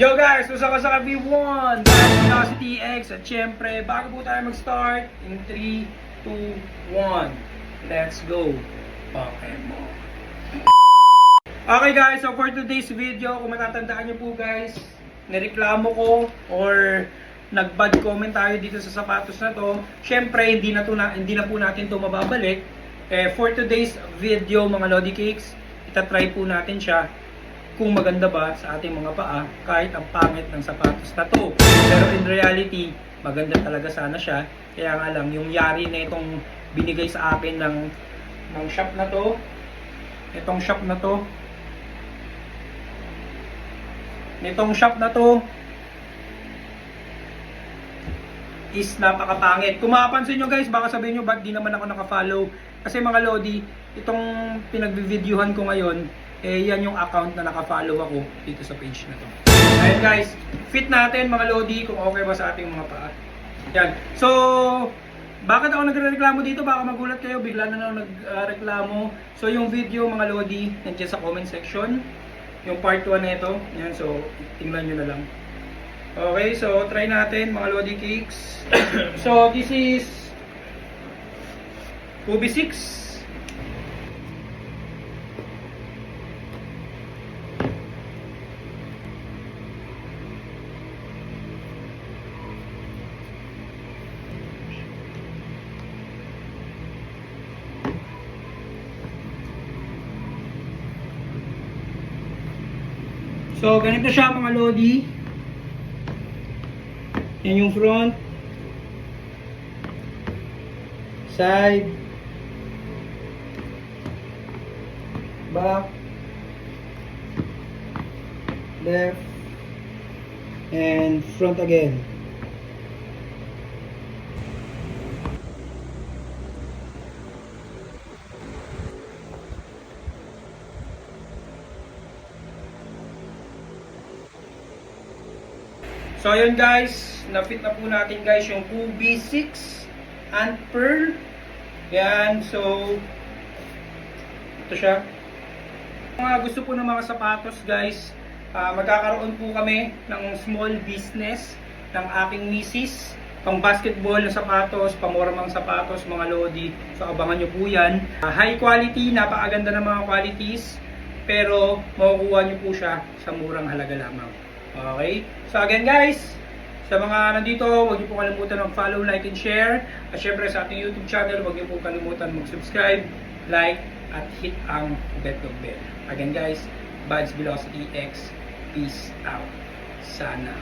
Yo guys, usa ka sa B1 Velocity X at syempre, bago po tayo mag-start in 3, 2, 1 let's go Pokemon. Okay guys, so for today's video, kung matatandaan nyo po guys, nireklamo ko or nag-bad comment tayo dito sa sapatos na to. Syempre, hindi na po natin to mababalik. For today's video mga Lodi Cakes, itatry po natin siya kung maganda ba sa ating mga paa kahit ang pangit ng sapatos na to. Pero in reality, maganda talaga sana siya. Kaya nga lang, yung yari na itong binigay sa akin ng shop na to, itong shop na to is napakapangit. Kung mapapansin nyo guys, baka sabihin nyo ba't di naman ako nakafollow. Kasi mga Lodi, itong pinagbivideohan ko ngayon, yan yung account na nakafollow ako dito sa page na to. Ayun guys, fit natin mga Lodi kung okay ba sa ating mga paa. Yan. So, bakit ako nagreklamo dito? Baka magulat kayo, bigla na lang nagreklamo. So, yung video mga Lodi, nandiyan sa comment section. Yung part 1 na ito. Yan, so, tingnan nyo na lang. Okay, so try natin mga Lodi Cakes. So, this is Kobe 6. So, ganito siya mga Lodi. Yan yung front, side, back, left, and front again. So ayun guys, na-fit na po natin guys yung Kobe 6 and Pearl. Yan, so ito siya. Mga gusto po ng mga sapatos guys, magkakaroon po kami ng small business ng aking misis. Pang basketball na sapatos, pamormang sapatos mga Lodi. So abangan nyo po yan. High quality, napakaganda ng mga qualities. Pero makukuha nyo po siya sa murang halaga lamang. Okay? So again guys, sa mga nandito, huwag niyo po kalimutan mag-follow, like, and share. At syempre sa ating YouTube channel, huwag niyo po kalimutan mag-subscribe, like, at hit ang bell. Again guys, Buds Velocity X, peace out. Sana.